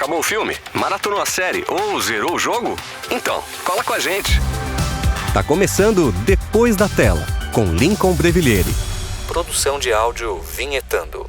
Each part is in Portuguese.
acabou o filme? Maratonou a série ou zerou o jogo? Então, cola com a gente. Tá começando Depois da Tela, com Lincoln Breviglieri. Produção de áudio Vinhetando.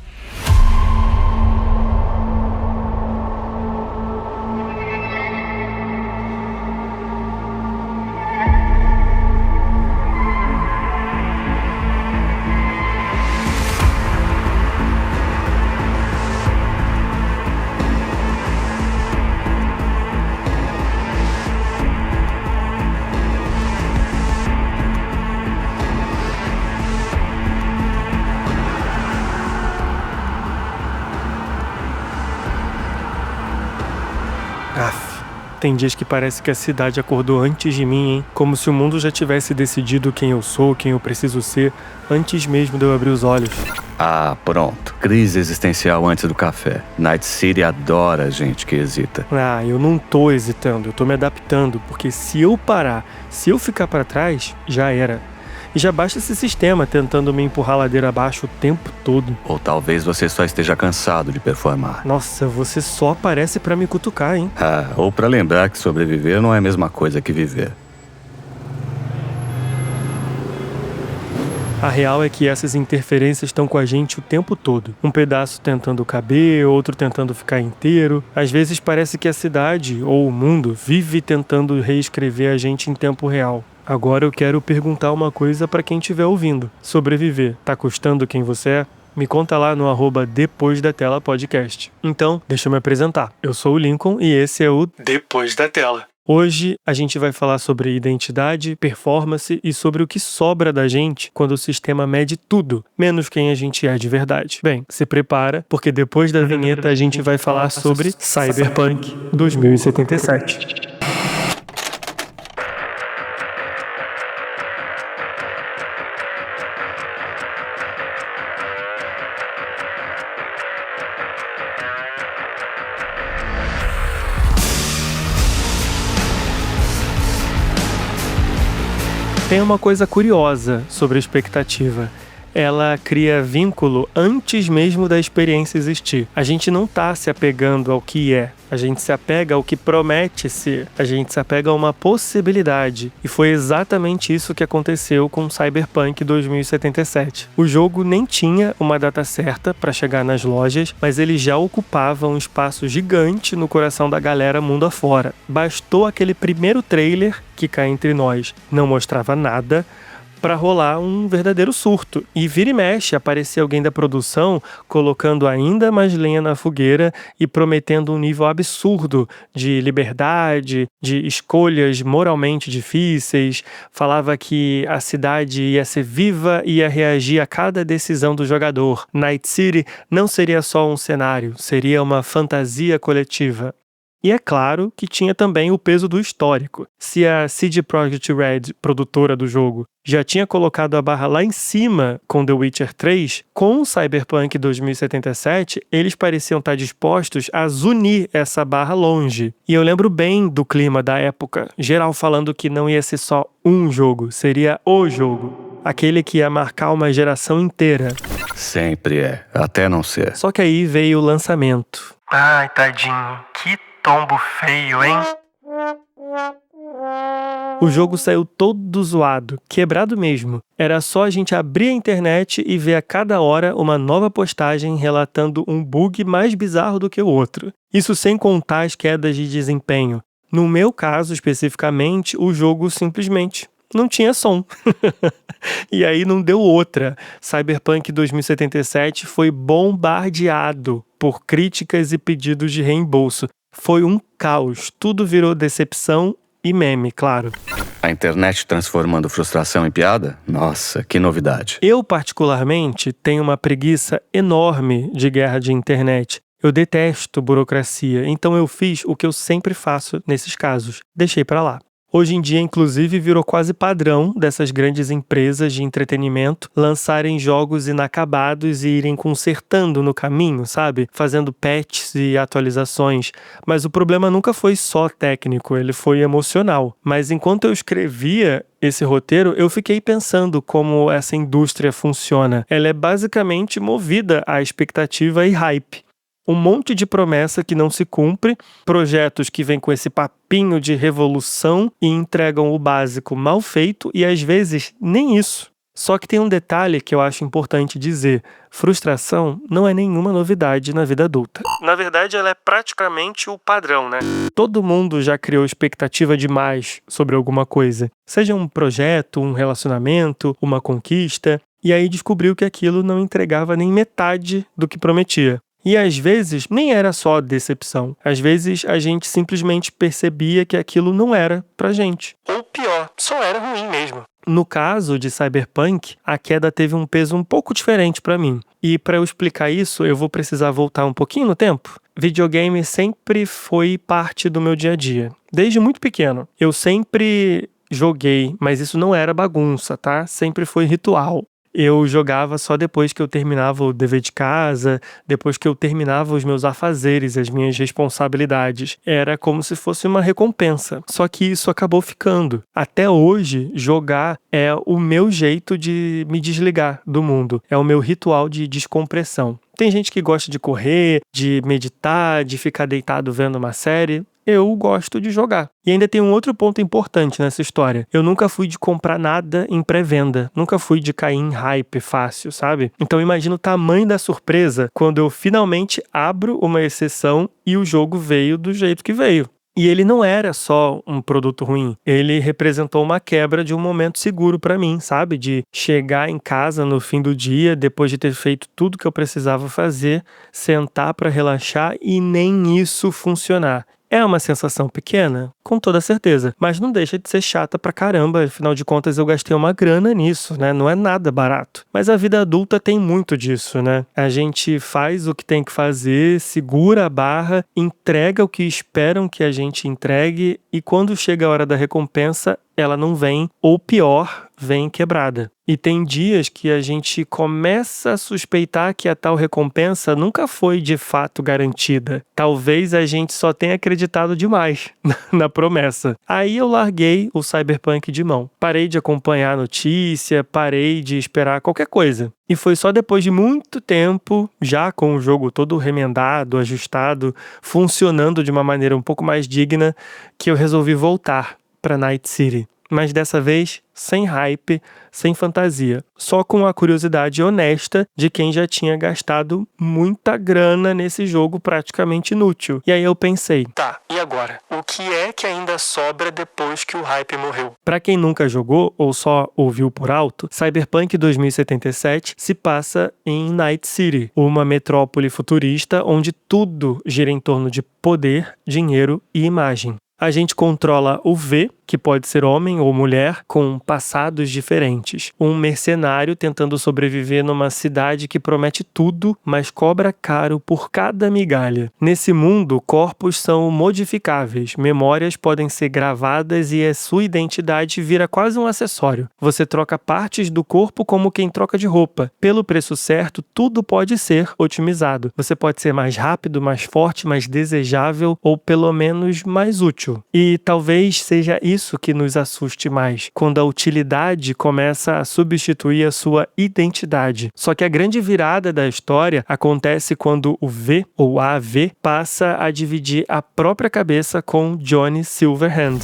Tem dias que parece que a cidade acordou antes de mim, hein? Como se o mundo já tivesse decidido quem eu sou, quem eu preciso ser, antes mesmo de eu abrir os olhos. Ah, pronto. Crise existencial antes do café. Night City adora gente que hesita. Ah, eu não tô hesitando, eu tô me adaptando, porque se eu parar, se eu ficar pra trás, já era. E já basta esse sistema tentando me empurrar ladeira abaixo o tempo todo. Ou talvez você só esteja cansado de performar. Nossa, você só aparece pra me cutucar, hein? Ou pra lembrar que sobreviver não é a mesma coisa que viver. A real é que essas interferências estão com a gente o tempo todo. Um pedaço tentando caber, outro tentando ficar inteiro. Às vezes parece que a cidade, ou o mundo, vive tentando reescrever a gente em tempo real. Agora eu quero perguntar uma coisa pra quem estiver ouvindo. Sobreviver tá custando quem você é? Me conta lá no @Depois da Tela Podcast. Então, deixa eu me apresentar. Eu sou o Lincoln e esse é o Depois da Tela. Hoje a gente vai falar sobre identidade, performance e sobre o que sobra da gente quando o sistema mede tudo, menos quem a gente é de verdade. Bem, se prepara, porque depois da vinheta a gente vai falar sobre Cyberpunk 2077. Tem uma coisa curiosa sobre a expectativa. Ela cria vínculo antes mesmo da experiência existir. A gente não tá se apegando ao que é. A gente se apega ao que promete ser. A gente se apega a uma possibilidade. E foi exatamente isso que aconteceu com Cyberpunk 2077. O jogo nem tinha uma data certa para chegar nas lojas, mas ele já ocupava um espaço gigante no coração da galera mundo afora. Bastou aquele primeiro trailer, que cá entre nós não mostrava nada, para rolar um verdadeiro surto. E vira e mexe, aparecia alguém da produção colocando ainda mais lenha na fogueira e prometendo um nível absurdo de liberdade, de escolhas moralmente difíceis. Falava que a cidade ia ser viva e ia reagir a cada decisão do jogador. Night City não seria só um cenário, seria uma fantasia coletiva. E é claro que tinha também o peso do histórico. Se a CD Projekt Red, produtora do jogo, já tinha colocado a barra lá em cima com The Witcher 3, com Cyberpunk 2077, eles pareciam estar dispostos a zunir essa barra longe. E eu lembro bem do clima da época, geral falando que não ia ser só um jogo, seria o jogo. Aquele que ia marcar uma geração inteira. Sempre é, até não ser. Só que aí veio o lançamento. Ai, tadinho, que tombo feio, hein? O jogo saiu todo zoado, quebrado mesmo. Era só a gente abrir a internet e ver a cada hora uma nova postagem relatando um bug mais bizarro do que o outro. Isso sem contar as quedas de desempenho. No meu caso, especificamente, o jogo simplesmente não tinha som. E aí não deu outra. Cyberpunk 2077 foi bombardeado por críticas e pedidos de reembolso. Foi um caos, tudo virou decepção e meme, claro. A internet transformando frustração em piada? Nossa, que novidade. Eu, particularmente, tenho uma preguiça enorme de guerra de internet. Eu detesto burocracia, então eu fiz o que eu sempre faço nesses casos. Deixei pra lá. Hoje em dia, inclusive, virou quase padrão dessas grandes empresas de entretenimento lançarem jogos inacabados e irem consertando no caminho, sabe? Fazendo patches e atualizações. Mas o problema nunca foi só técnico, ele foi emocional. Mas enquanto eu escrevia esse roteiro, eu fiquei pensando como essa indústria funciona. Ela é basicamente movida à expectativa e hype. Um monte de promessa que não se cumpre, projetos que vêm com esse papinho de revolução e entregam o básico mal feito e às vezes nem isso. Só que tem um detalhe que eu acho importante dizer. Frustração não é nenhuma novidade na vida adulta. Na verdade, ela é praticamente o padrão, né? Todo mundo já criou expectativa demais sobre alguma coisa. Seja um projeto, um relacionamento, uma conquista, e aí descobriu que aquilo não entregava nem metade do que prometia. E às vezes nem era só decepção. Às vezes a gente simplesmente percebia que aquilo não era pra gente. Ou pior, só era ruim mesmo. No caso de Cyberpunk, a queda teve um peso um pouco diferente pra mim. E para eu explicar isso, eu vou precisar voltar um pouquinho no tempo. Videogame sempre foi parte do meu dia a dia. Desde muito pequeno. Eu sempre joguei, mas isso não era bagunça, tá? Sempre foi ritual. Eu jogava só depois que eu terminava o dever de casa, depois que eu terminava os meus afazeres, as minhas responsabilidades. Era como se fosse uma recompensa. Só que isso acabou ficando. Até hoje, jogar é o meu jeito de me desligar do mundo. É o meu ritual de descompressão. Tem gente que gosta de correr, de meditar, de ficar deitado vendo uma série. Eu gosto de jogar. E ainda tem um outro ponto importante nessa história. Eu nunca fui de comprar nada em pré-venda. Nunca fui de cair em hype fácil, sabe? Então imagina o tamanho da surpresa quando eu finalmente abro uma exceção e o jogo veio do jeito que veio. E ele não era só um produto ruim, ele representou uma quebra de um momento seguro pra mim, sabe? De chegar em casa no fim do dia, depois de ter feito tudo que eu precisava fazer, sentar pra relaxar e nem isso funcionar. É uma sensação pequena? Com toda certeza. Mas não deixa de ser chata pra caramba. Afinal de contas, eu gastei uma grana nisso, né? Não é nada barato. Mas a vida adulta tem muito disso, né? A gente faz o que tem que fazer, segura a barra, entrega o que esperam que a gente entregue e quando chega a hora da recompensa, ela não vem, ou pior, vem quebrada. E tem dias que a gente começa a suspeitar que a tal recompensa nunca foi de fato garantida. Talvez a gente só tenha acreditado demais na promessa. Aí eu larguei o Cyberpunk de mão. Parei de acompanhar a notícia, parei de esperar qualquer coisa. E foi só depois de muito tempo, já com o jogo todo remendado, ajustado, funcionando de uma maneira um pouco mais digna, que eu resolvi voltar para Night City. Mas dessa vez, sem hype, sem fantasia. Só com a curiosidade honesta de quem já tinha gastado muita grana nesse jogo praticamente inútil. E aí eu pensei, tá, e agora? O que é que ainda sobra depois que o hype morreu? Pra quem nunca jogou ou só ouviu por alto, Cyberpunk 2077 se passa em Night City, uma metrópole futurista onde tudo gira em torno de poder, dinheiro e imagem. A gente controla o V, que pode ser homem ou mulher, com passados diferentes. Um mercenário tentando sobreviver numa cidade que promete tudo, mas cobra caro por cada migalha. Nesse mundo, corpos são modificáveis, memórias podem ser gravadas e a sua identidade vira quase um acessório. Você troca partes do corpo como quem troca de roupa. Pelo preço certo, tudo pode ser otimizado. Você pode ser mais rápido, mais forte, mais desejável ou pelo menos mais útil. E talvez seja isso que nos assuste mais, quando a utilidade começa a substituir a sua identidade. Só que a grande virada da história acontece quando o V, ou AV, passa a dividir a própria cabeça com Johnny Silverhand.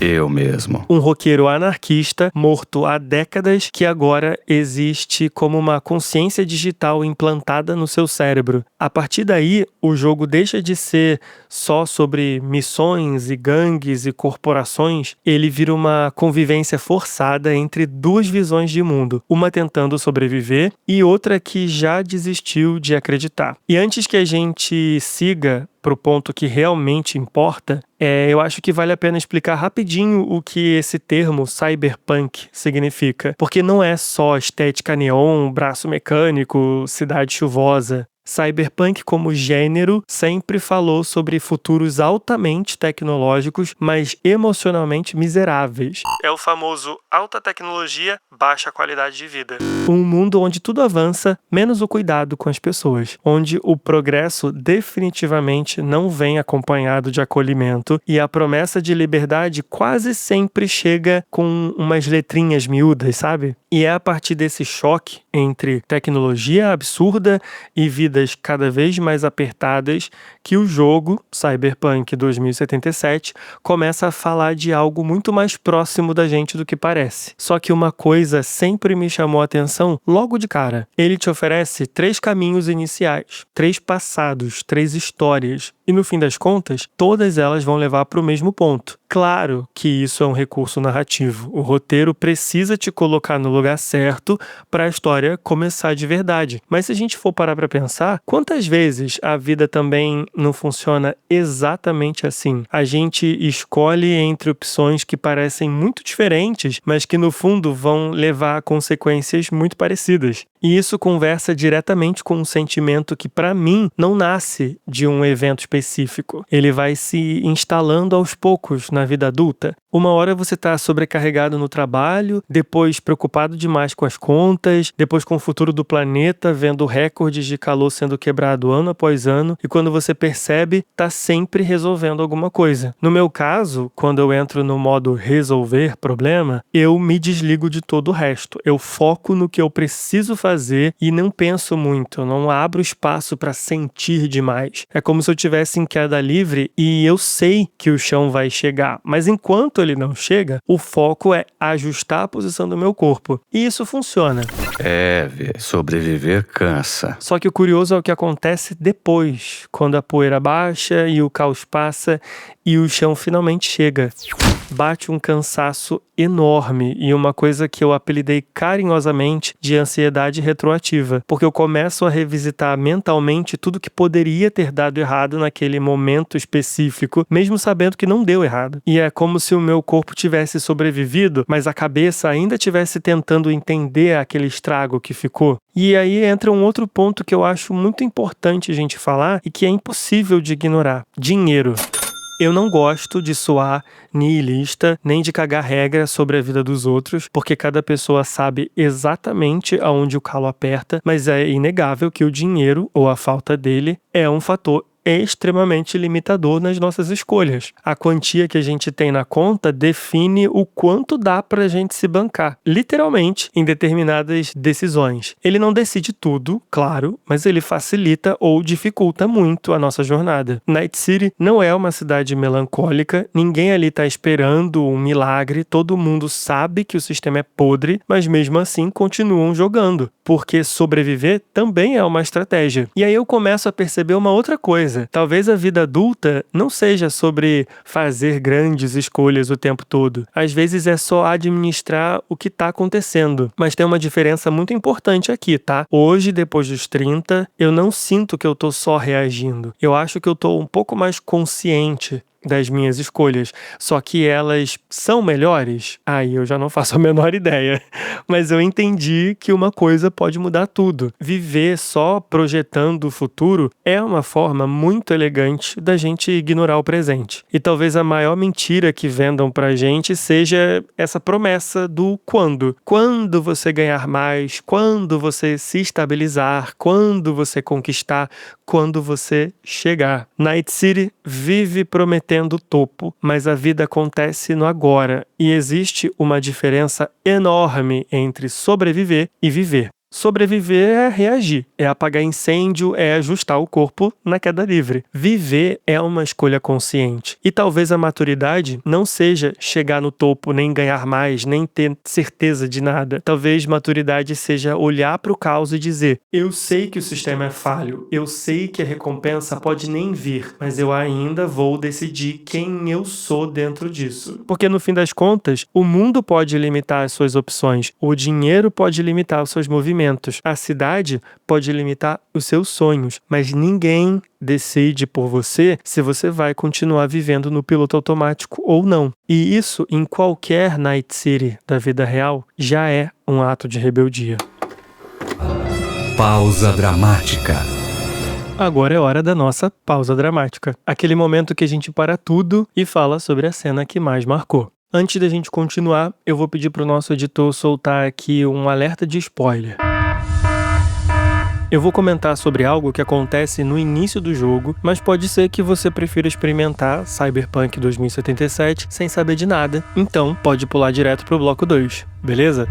Eu mesmo. Um roqueiro anarquista, morto há décadas, que agora existe como uma consciência digital implantada no seu cérebro. A partir daí, o jogo deixa de ser só sobre missões e gangues e corporações, ele vira uma convivência forçada entre duas visões de mundo, uma tentando sobreviver e outra que já desistiu de acreditar. E antes que a gente siga pro ponto que realmente importa, eu acho que vale a pena explicar rapidinho o que esse termo cyberpunk significa. Porque não é só estética neon, braço mecânico, cidade chuvosa. Cyberpunk como gênero sempre falou sobre futuros altamente tecnológicos, mas emocionalmente miseráveis. É o famoso alta tecnologia, baixa qualidade de vida. Um mundo onde tudo avança, menos o cuidado com as pessoas. Onde o progresso definitivamente não vem acompanhado de acolhimento e a promessa de liberdade quase sempre chega com umas letrinhas miúdas, sabe? E é a partir desse choque entre tecnologia absurda e vidas cada vez mais apertadas que o jogo Cyberpunk 2077 começa a falar de algo muito mais próximo da gente do que parece. Só que uma coisa sempre me chamou a atenção logo de cara. Ele te oferece 3 caminhos iniciais, 3 passados, 3 histórias. E no fim das contas, todas elas vão levar para o mesmo ponto. Claro que isso é um recurso narrativo. O roteiro precisa te colocar no lugar certo para a história começar de verdade. Mas se a gente for parar para pensar, quantas vezes a vida também não funciona exatamente assim? A gente escolhe entre opções que parecem muito diferentes, mas que no fundo vão levar a consequências muito parecidas. E isso conversa diretamente com um sentimento que, para mim, não nasce de um evento específico. Ele vai se instalando aos poucos na vida adulta. Uma hora você está sobrecarregado no trabalho, depois preocupado demais com as contas, depois com o futuro do planeta, vendo recordes de calor sendo quebrado ano após ano, e quando você percebe, está sempre resolvendo alguma coisa. No meu caso, quando eu entro no modo resolver problema, eu me desligo de todo o resto. Eu foco no que eu preciso fazer e não penso muito, eu não abro espaço para sentir demais. É como se eu estivesse em queda livre e eu sei que o chão vai chegar, mas enquanto ele não chega, o foco é ajustar a posição do meu corpo. E isso funciona. Sobreviver cansa. Só que o curioso é o que acontece depois, quando a poeira baixa e o caos passa e o chão finalmente chega. Bate um cansaço enorme e uma coisa que eu apelidei carinhosamente de ansiedade retroativa, porque eu começo a revisitar mentalmente tudo que poderia ter dado errado naquele momento específico, mesmo sabendo que não deu errado. E é como se o meu corpo tivesse sobrevivido, mas a cabeça ainda estivesse tentando entender aquele estrago que ficou. E aí entra um outro ponto que eu acho muito importante a gente falar e que é impossível de ignorar: dinheiro. Eu não gosto de soar nihilista, nem de cagar regra sobre a vida dos outros, porque cada pessoa sabe exatamente aonde o calo aperta, mas é inegável que o dinheiro, ou a falta dele, é um fator extremamente limitador nas nossas escolhas. A quantia que a gente tem na conta define o quanto dá pra gente se bancar, literalmente, em determinadas decisões. Ele não decide tudo, claro, mas ele facilita ou dificulta muito a nossa jornada. Night City não é uma cidade melancólica, ninguém ali tá esperando um milagre, todo mundo sabe que o sistema é podre, mas mesmo assim continuam jogando, porque sobreviver também é uma estratégia. E aí eu começo a perceber uma outra coisa. Talvez a vida adulta não seja sobre fazer grandes escolhas o tempo todo. Às vezes é só administrar o que está acontecendo. Mas tem uma diferença muito importante aqui, tá? Hoje, depois dos 30, eu não sinto que eu tô só reagindo. Eu acho que eu tô um pouco mais consciente das minhas escolhas, só que elas são melhores? Aí eu já não faço a menor ideia, mas eu entendi que uma coisa pode mudar tudo. Viver só projetando o futuro é uma forma muito elegante da gente ignorar o presente. E talvez a maior mentira que vendam pra gente seja essa promessa do quando. Quando você ganhar mais, quando você se estabilizar, quando você conquistar, quando você chegar. Night City vive prometendo o topo, mas a vida acontece no agora e existe uma diferença enorme entre sobreviver e viver. Sobreviver é reagir, é apagar incêndio, é ajustar o corpo na queda livre. Viver é uma escolha consciente. E talvez a maturidade não seja chegar no topo, nem ganhar mais, nem ter certeza de nada. Talvez maturidade seja olhar para o caos e dizer: eu sei que o sistema é falho, eu sei que a recompensa pode nem vir, mas eu ainda vou decidir quem eu sou dentro disso. Porque no fim das contas, o mundo pode limitar as suas opções, o dinheiro pode limitar os seus movimentos, a cidade pode limitar os seus sonhos, mas ninguém decide por você se você vai continuar vivendo no piloto automático ou não. E isso, em qualquer Night City da vida real, já é um ato de rebeldia. Pausa dramática. Agora é hora da nossa pausa dramática. Aquele momento que a gente para tudo e fala sobre a cena que mais marcou. Antes da gente continuar, eu vou pedir para o nosso editor soltar aqui um alerta de spoiler. Eu vou comentar sobre algo que acontece no início do jogo, mas pode ser que você prefira experimentar Cyberpunk 2077 sem saber de nada, então pode pular direto pro bloco 2, beleza?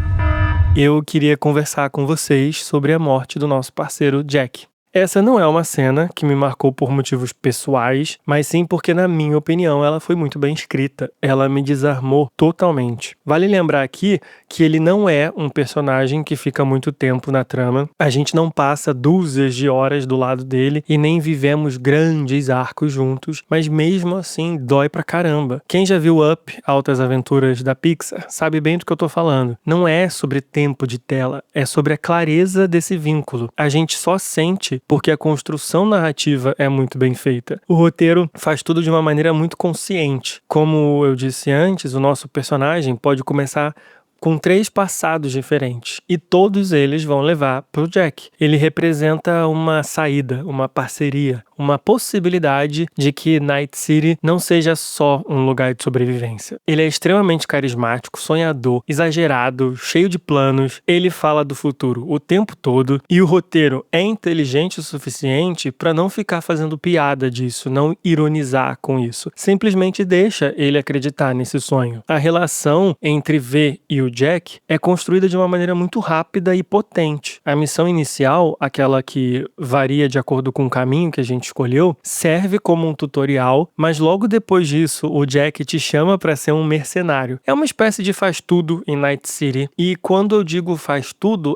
eu queria conversar com vocês sobre a morte do nosso parceiro Jack. Essa não é uma cena que me marcou por motivos pessoais, mas sim porque, na minha opinião, ela foi muito bem escrita. Ela me desarmou totalmente. Vale lembrar aqui que ele não é um personagem que fica muito tempo na trama. A gente não passa dúzias de horas do lado dele e nem vivemos grandes arcos juntos, mas mesmo assim dói pra caramba. Quem já viu Up, Altas Aventuras da Pixar, sabe bem do que eu tô falando. Não é sobre tempo de tela, é sobre a clareza desse vínculo. A gente só sente porque a construção narrativa é muito bem feita. O roteiro faz tudo de uma maneira muito consciente. Como eu disse antes, o nosso personagem pode começar com 3 passados diferentes, e todos eles vão levar pro Jack. Ele representa uma saída, uma parceria, uma possibilidade de que Night City não seja só um lugar de sobrevivência. Ele é extremamente carismático, sonhador, exagerado, cheio de planos. Ele fala do futuro o tempo todo, e o roteiro é inteligente o suficiente para não ficar fazendo piada disso, não ironizar com isso. Simplesmente deixa ele acreditar nesse sonho. A relação entre V e o Jack é construída de uma maneira muito rápida e potente. A missão inicial, aquela que varia de acordo com o caminho que a gente escolheu, serve como um tutorial, mas logo depois disso o Jack te chama para ser um mercenário. É uma espécie de faz tudo em Night City, e quando eu digo faz tudo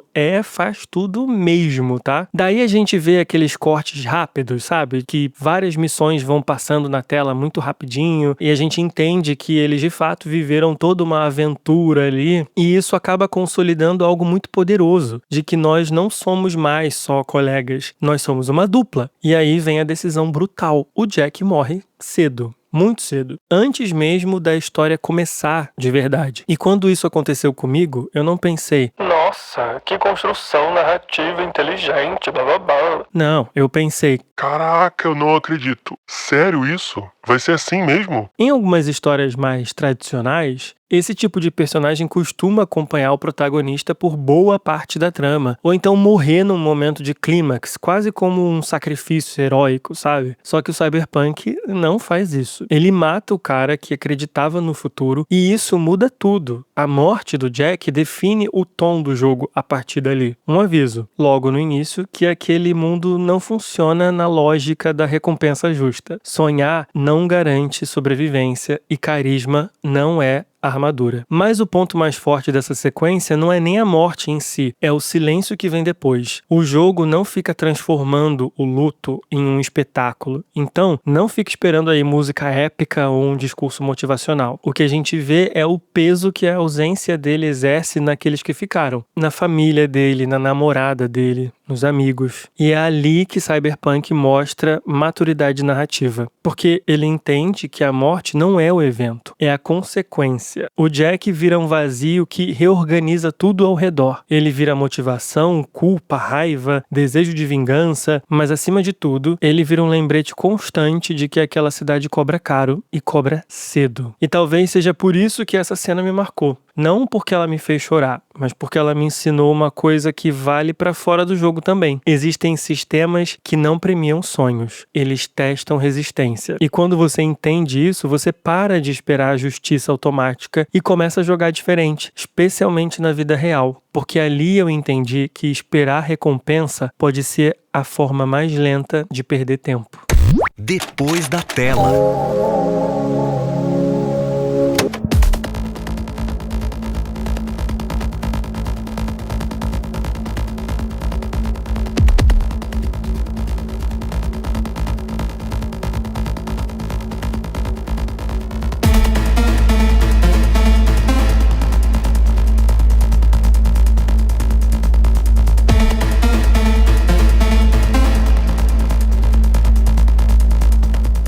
mesmo, tá? Daí a gente vê aqueles cortes rápidos, sabe? Que várias missões vão passando na tela muito rapidinho, e a gente entende que eles de fato viveram toda uma aventura ali. E isso acaba consolidando algo muito poderoso, de que nós não somos mais só colegas, nós somos uma dupla. E aí vem a decisão brutal. O Jack morre cedo. Muito cedo, antes mesmo da história começar de verdade. E quando isso aconteceu comigo, eu não pensei, nossa, que construção narrativa inteligente, blá blá blá. Não, eu pensei, caraca, eu não acredito. Sério isso? Vai ser assim mesmo? Em algumas histórias mais tradicionais, esse tipo de personagem costuma acompanhar o protagonista por boa parte da trama, ou então morrer num momento de clímax, quase como um sacrifício heróico, sabe? Só que o Cyberpunk não faz isso. Ele mata o cara que acreditava no futuro, e isso muda tudo. A morte do Jack define o tom do jogo a partir dali. Um aviso, logo no início, que aquele mundo não funciona na lógica da recompensa justa. Sonhar não garante sobrevivência e carisma não é armadura. Mas o ponto mais forte dessa sequência não é nem a morte em si, é o silêncio que vem depois. O jogo não fica transformando o luto em um espetáculo. Então, não fica esperando aí música épica ou um discurso motivacional. O que a gente vê é o peso que a ausência dele exerce naqueles que ficaram. Na família dele, na namorada dele, nos amigos. E é ali que Cyberpunk mostra maturidade narrativa. Porque ele entende que a morte não é o evento, é a consequência. O Jack vira um vazio que reorganiza tudo ao redor. Ele vira motivação, culpa, raiva, desejo de vingança, mas acima de tudo, ele vira um lembrete constante de que aquela cidade cobra caro e cobra cedo. E talvez seja por isso que essa cena me marcou. Não porque ela me fez chorar, mas porque ela me ensinou uma coisa que vale pra fora do jogo também. Existem sistemas que não premiam sonhos, eles testam resistência. E quando você entende isso, você para de esperar a justiça automática e começa a jogar diferente, especialmente na vida real. Porque ali eu entendi que esperar recompensa pode ser a forma mais lenta de perder tempo. Depois da tela.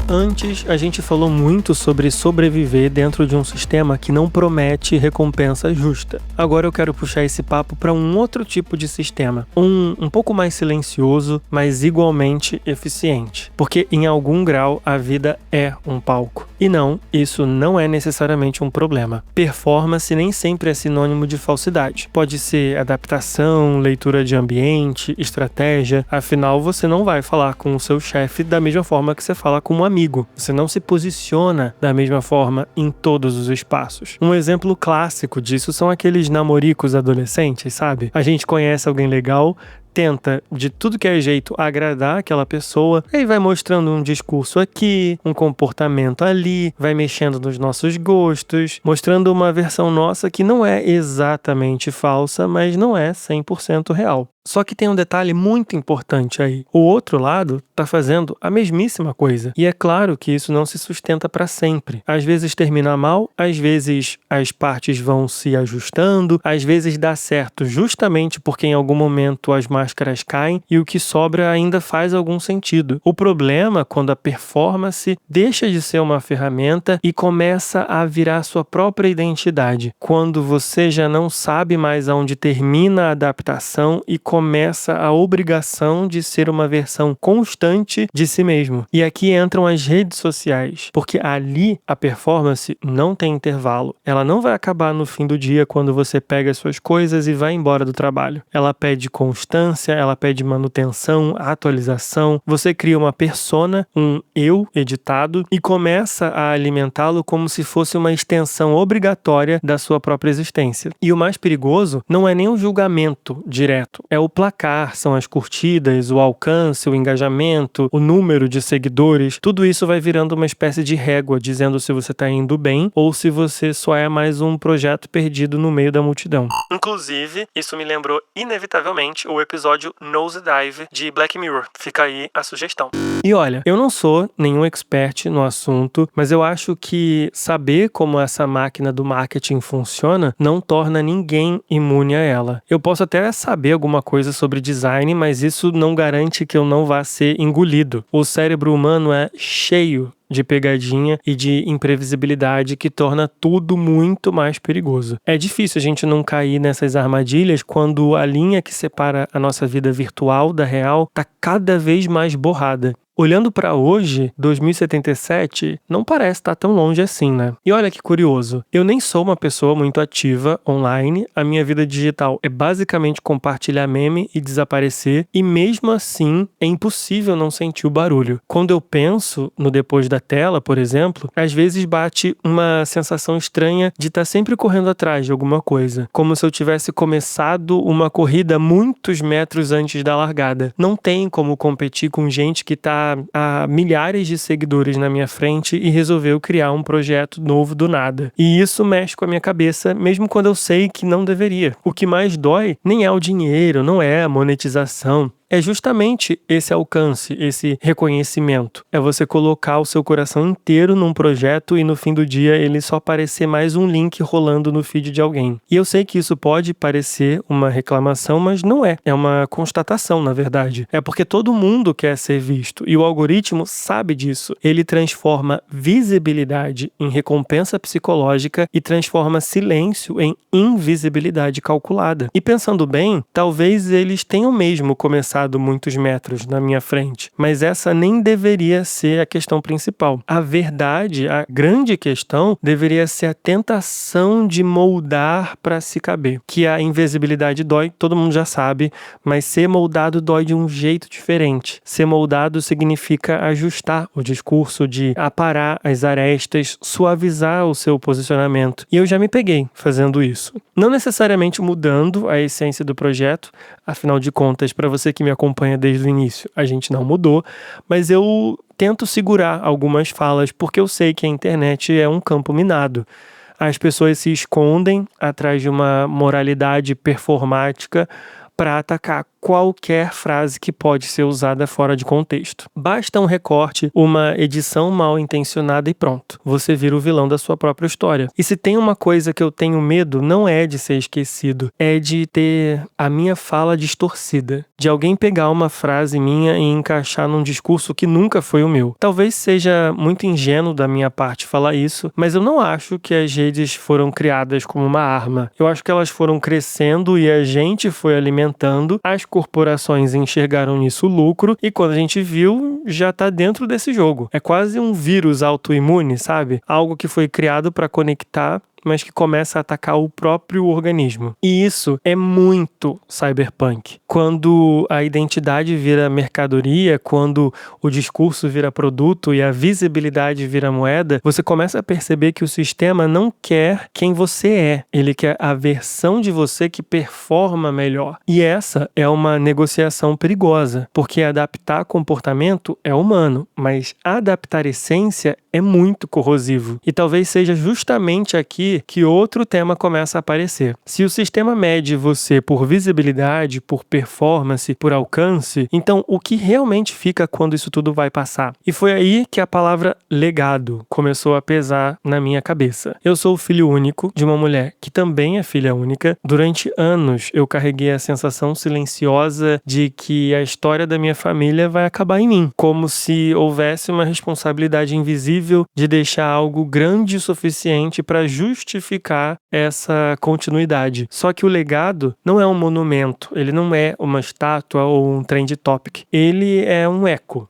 Antes, a gente falou muito sobre sobreviver dentro de um sistema que não promete recompensa justa. Agora eu quero puxar esse papo para um outro tipo de sistema. Um pouco mais silencioso, mas igualmente eficiente. Porque em algum grau a vida é um palco. E não, isso não é necessariamente um problema. Performance nem sempre é sinônimo de falsidade. Pode ser adaptação, leitura de ambiente, estratégia. Afinal, você não vai falar com o seu chefe da mesma forma que você fala com um amigo. Você não se posiciona da mesma forma em todos os espaços. Um exemplo clássico disso são aqueles namoricos adolescentes, sabe? A gente conhece alguém legal, tenta de tudo que é jeito agradar aquela pessoa, aí vai mostrando um discurso aqui, um comportamento ali, vai mexendo nos nossos gostos, mostrando uma versão nossa que não é exatamente falsa, mas não é 100% real. Só que tem um detalhe muito importante aí. O outro lado tá fazendo a mesmíssima coisa. E é claro que isso não se sustenta para sempre. Às vezes termina mal, às vezes as partes vão se ajustando, às vezes dá certo justamente porque em algum momento as máscaras caem e o que sobra ainda faz algum sentido. O problema é quando a performance deixa de ser uma ferramenta e começa a virar sua própria identidade. Quando você já não sabe mais aonde termina a adaptação e começa a obrigação de ser uma versão constante de si mesmo. E aqui entram as redes sociais, porque ali a performance não tem intervalo. Ela não vai acabar no fim do dia quando você pega as suas coisas e vai embora do trabalho. Ela pede constância, ela pede manutenção, atualização. Você cria uma persona, um eu editado e começa a alimentá-lo como se fosse uma extensão obrigatória da sua própria existência. E o mais perigoso não é nem o julgamento direto, é o placar, são as curtidas, o alcance, o engajamento, o número de seguidores. Tudo isso vai virando uma espécie de régua, dizendo se você está indo bem ou se você só é mais um projeto perdido no meio da multidão. Inclusive, isso me lembrou inevitavelmente o episódio Nosedive de Black Mirror. Fica aí a sugestão. E olha, eu não sou nenhum expert no assunto, mas eu acho que saber como essa máquina do marketing funciona não torna ninguém imune a ela. Eu posso até saber alguma coisa sobre design, mas isso não garante que eu não vá ser engolido. O cérebro humano é cheio de pegadinha e de imprevisibilidade que torna tudo muito mais perigoso. É difícil a gente não cair nessas armadilhas quando a linha que separa a nossa vida virtual da real tá cada vez mais borrada. Olhando para hoje, 2077, não parece estar tão longe assim, né? E olha que curioso, eu nem sou uma pessoa muito ativa online, a minha vida digital é basicamente compartilhar meme e desaparecer, e mesmo assim é impossível não sentir o barulho. Quando eu penso no depois da tela, por exemplo, às vezes bate uma sensação estranha de estar sempre correndo atrás de alguma coisa, como se eu tivesse começado uma corrida muitos metros antes da largada. Não tem como competir com gente que está há milhares de seguidores na minha frente e resolveu criar um projeto novo do nada. E isso mexe com a minha cabeça, mesmo quando eu sei que não deveria. O que mais dói nem é o dinheiro, não é a monetização. É justamente esse alcance, esse reconhecimento. É você colocar o seu coração inteiro num projeto e no fim do dia ele só parecer mais um link rolando no feed de alguém. E eu sei que isso pode parecer uma reclamação, mas não é. É uma constatação, na verdade. É porque todo mundo quer ser visto e o algoritmo sabe disso. Ele transforma visibilidade em recompensa psicológica e transforma silêncio em invisibilidade calculada. E pensando bem, talvez eles tenham mesmo começado muitos metros na minha frente, mas essa nem deveria ser a questão principal. A verdade, a grande questão, deveria ser a tentação de moldar para se caber. Que a invisibilidade dói, todo mundo já sabe, mas ser moldado dói de um jeito diferente. Ser moldado significa ajustar o discurso, de aparar as arestas, suavizar o seu posicionamento. E eu já me peguei fazendo isso. Não necessariamente mudando a essência do projeto, afinal de contas, para você que me acompanha desde o início, a gente não mudou, mas eu tento segurar algumas falas porque eu sei que a internet é um campo minado. As pessoas se escondem atrás de uma moralidade performática para atacar qualquer frase que pode ser usada fora de contexto. Basta um recorte, uma edição mal intencionada e pronto. Você vira o vilão da sua própria história. E se tem uma coisa que eu tenho medo, não é de ser esquecido, é de ter a minha fala distorcida. De alguém pegar uma frase minha e encaixar num discurso que nunca foi o meu. Talvez seja muito ingênuo da minha parte falar isso, mas eu não acho que as redes foram criadas como uma arma. Eu acho que elas foram crescendo e a gente foi alimentando aumentando, as corporações enxergaram nisso lucro e quando a gente viu, já tá dentro desse jogo. É quase um vírus autoimune, sabe? Algo que foi criado para conectar, mas que começa a atacar o próprio organismo. E isso é muito cyberpunk. Quando a identidade vira mercadoria, quando o discurso vira produto e a visibilidade vira moeda, você começa a perceber que o sistema não quer quem você é. Ele quer a versão de você que performa melhor. E essa é uma negociação perigosa, porque adaptar comportamento é humano, mas adaptar essência é muito corrosivo. E talvez seja justamente aqui que outro tema começa a aparecer. Se o sistema mede você por visibilidade, por performance, por alcance, então o que realmente fica quando isso tudo vai passar? E foi aí que a palavra legado começou a pesar na minha cabeça. Eu sou o filho único de uma mulher que também é filha única. Durante anos eu carreguei a sensação silenciosa de que a história da minha família vai acabar em mim, como se houvesse uma responsabilidade invisível de deixar algo grande o suficiente para justificar essa continuidade. Só que o legado não é um monumento, ele não é uma estátua ou um trend topic. Ele é um eco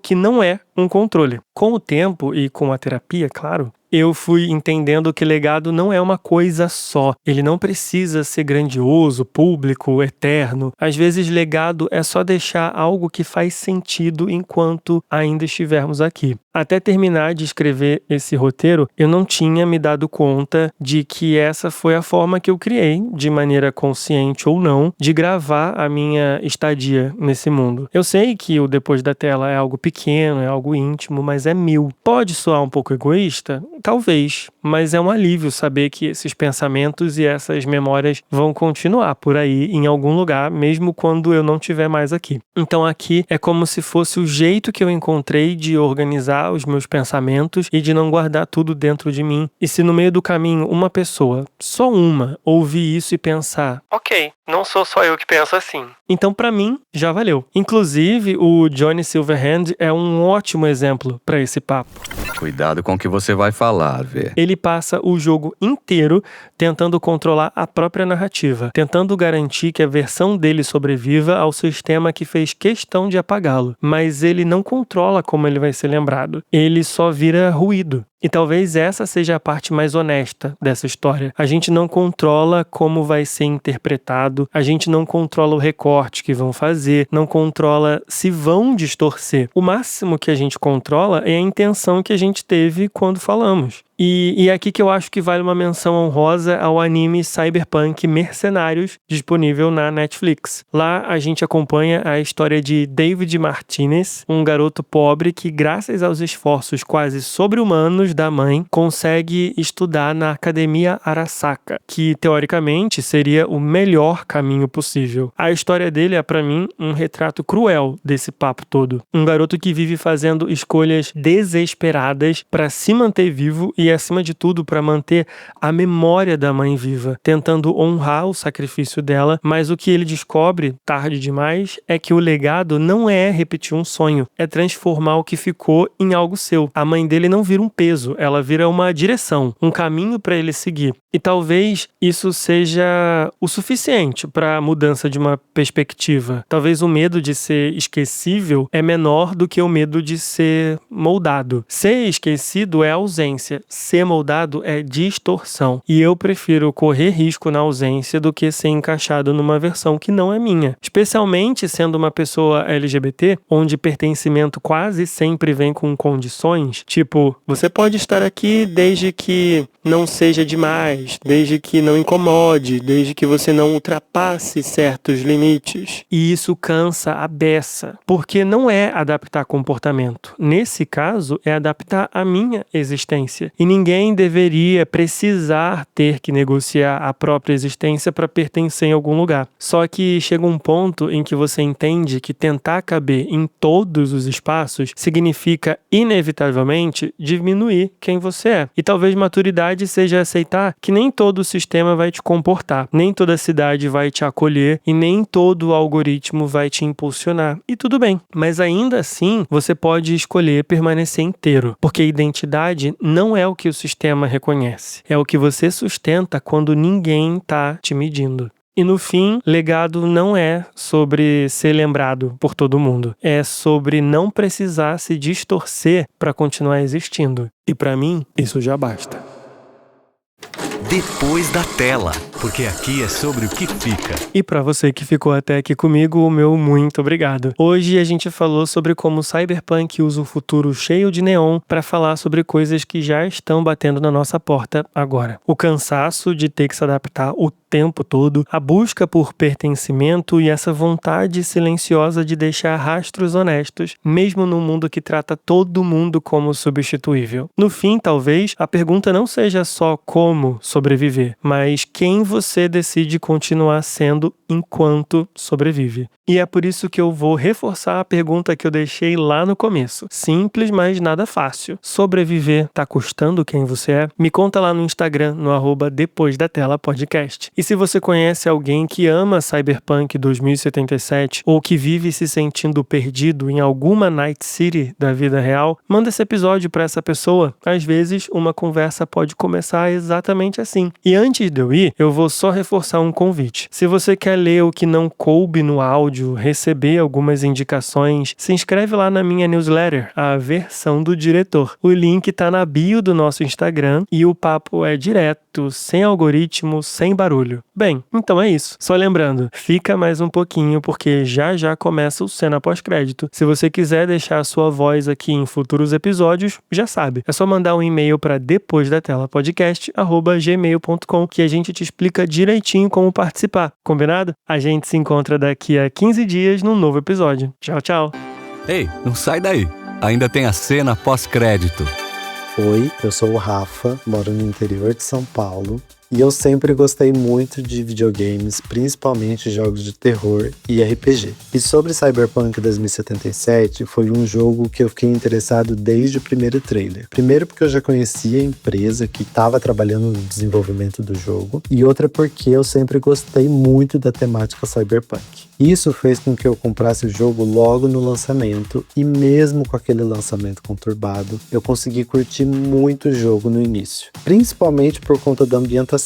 que não é um controle. Com o tempo e com a terapia, claro, eu fui entendendo que legado não é uma coisa só. Ele não precisa ser grandioso, público, eterno. Às vezes, legado é só deixar algo que faz sentido enquanto ainda estivermos aqui. Até terminar de escrever esse roteiro, eu não tinha me dado conta de que essa foi a forma que eu criei, de maneira consciente ou não, de gravar a minha estadia nesse mundo. Eu sei que o Depois da Tela é algo pequeno, é algo íntimo, mas é meu. Pode soar um pouco egoísta? Talvez, mas é um alívio saber que esses pensamentos e essas memórias vão continuar por aí em algum lugar, mesmo quando eu não estiver mais aqui. Então aqui é como se fosse o jeito que eu encontrei de organizar os meus pensamentos e de não guardar tudo dentro de mim. E se no meio do caminho uma pessoa, só uma, ouvir isso e pensar, ok, não sou só eu que penso assim. Então pra mim, já valeu. Inclusive, o Johnny Silverhand é um ótimo exemplo para esse papo. Cuidado com o que você vai falar, Vê. Ele passa o jogo inteiro tentando controlar a própria narrativa, tentando garantir que a versão dele sobreviva ao sistema que fez questão de apagá-lo. Mas ele não controla como ele vai ser lembrado. Ele só vira ruído. E talvez essa seja a parte mais honesta dessa história. A gente não controla como vai ser interpretado, a gente não controla o recorte que vão fazer, não controla se vão distorcer. O máximo que a gente controla é a intenção que a gente teve quando falamos. E é aqui que eu acho que vale uma menção honrosa ao anime Cyberpunk Mercenários, disponível na Netflix. Lá a gente acompanha a história de David Martinez, um garoto pobre que, graças aos esforços quase sobre-humanos da mãe, consegue estudar na Academia Arasaka, que teoricamente seria o melhor caminho possível. A história dele é, pra mim, um retrato cruel desse papo todo. Um garoto que vive fazendo escolhas desesperadas para se manter vivo e, acima de tudo, para manter a memória da mãe viva, tentando honrar o sacrifício dela, mas o que ele descobre, tarde demais, é que o legado não é repetir um sonho, é transformar o que ficou em algo seu. A mãe dele não vira um peso, ela vira uma direção, um caminho para ele seguir. E talvez isso seja o suficiente para a mudança de uma perspectiva. Talvez o medo de ser esquecível é menor do que o medo de ser moldado. Ser esquecido é ausência, ser moldado é distorção. E eu prefiro correr risco na ausência do que ser encaixado numa versão que não é minha. Especialmente sendo uma pessoa LGBT, onde pertencimento quase sempre vem com condições, tipo, você pode estar aqui desde que não seja demais, desde que não incomode, desde que você não ultrapasse certos limites. E isso cansa a beça, porque não é adaptar comportamento. Nesse caso, é adaptar a minha existência. E ninguém deveria precisar ter que negociar a própria existência para pertencer em algum lugar. Só que chega um ponto em que você entende que tentar caber em todos os espaços significa, inevitavelmente, diminuir quem você é. E talvez maturidade seja aceitar que nem todo o sistema vai te comportar, nem toda a cidade vai te acolher e nem todo o algoritmo vai te impulsionar. E tudo bem, mas ainda assim você pode escolher permanecer inteiro, porque a identidade não é o que o sistema reconhece, é o que você sustenta quando ninguém está te medindo. E no fim, legado não é sobre ser lembrado por todo mundo. É sobre não precisar se distorcer para continuar existindo. E para mim, isso já basta. Depois da tela, porque aqui é sobre o que fica. E para você que ficou até aqui comigo, o meu muito obrigado. Hoje a gente falou sobre como o Cyberpunk usa o futuro cheio de neon para falar sobre coisas que já estão batendo na nossa porta agora. O cansaço de ter que se adaptar o tempo todo, a busca por pertencimento e essa vontade silenciosa de deixar rastros honestos, mesmo num mundo que trata todo mundo como substituível. No fim, talvez, a pergunta não seja só como sobreviver, mas quem você decide continuar sendo enquanto sobrevive. E é por isso que eu vou reforçar a pergunta que eu deixei lá no começo. Simples, mas nada fácil. Sobreviver tá custando quem você é? Me conta lá no Instagram, no @depoisdatela_podcast. E se você conhece alguém que ama Cyberpunk 2077 ou que vive se sentindo perdido em alguma Night City da vida real, manda esse episódio para essa pessoa. Às vezes, uma conversa pode começar exatamente assim. E antes de eu ir, eu vou só reforçar um convite. Se você quer ler o que não coube no áudio, receber algumas indicações, se inscreve lá na minha newsletter, a versão do diretor. O link tá na bio do nosso Instagram e o papo é direto, sem algoritmo, sem barulho. Bem, então é isso. Só lembrando, fica mais um pouquinho porque já começa o cena pós-crédito. Se você quiser deixar a sua voz aqui em futuros episódios, já sabe. É só mandar um e-mail para depoisdatelapodcast@gmail.com que a gente te explica direitinho como participar. Combinado? A gente se encontra daqui a 15 dias num novo episódio. Tchau, tchau. Ei, não sai daí. Ainda tem a cena pós-crédito. Oi, eu sou o Rafa, moro no interior de São Paulo. E eu sempre gostei muito de videogames, principalmente jogos de terror e RPG. E sobre Cyberpunk 2077, foi um jogo que eu fiquei interessado desde o primeiro trailer. Primeiro porque eu já conhecia a empresa que estava trabalhando no desenvolvimento do jogo, e outra porque eu sempre gostei muito da temática Cyberpunk. Isso fez com que eu comprasse o jogo logo no lançamento, e mesmo com aquele lançamento conturbado, eu consegui curtir muito o jogo no início. Principalmente por conta da ambientação.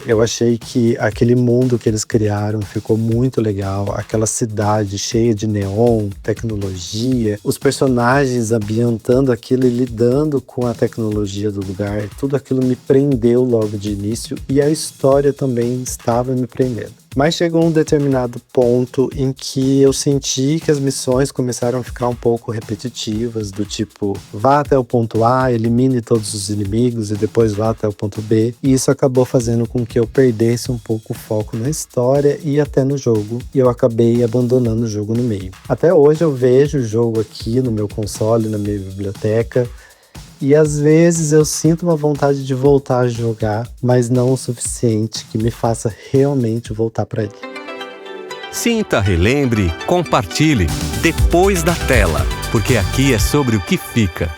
Eu achei que aquele mundo que eles criaram ficou muito legal, aquela cidade cheia de neon, tecnologia, os personagens ambientando aquilo e lidando com a tecnologia do lugar, tudo aquilo me prendeu logo de início e a história também estava me prendendo. Mas chegou um determinado ponto em que eu senti que as missões começaram a ficar um pouco repetitivas, do tipo, vá até o ponto A, elimine todos os inimigos e depois vá até o ponto B. E isso acabou fazendo com que eu perdesse um pouco o foco na história e até no jogo. E eu acabei abandonando o jogo no meio. Até hoje eu vejo o jogo aqui no meu console, na minha biblioteca. E às vezes eu sinto uma vontade de voltar a jogar, mas não o suficiente que me faça realmente voltar para ele. Sinta, relembre, compartilhe. Depois da tela, porque aqui é sobre o que fica.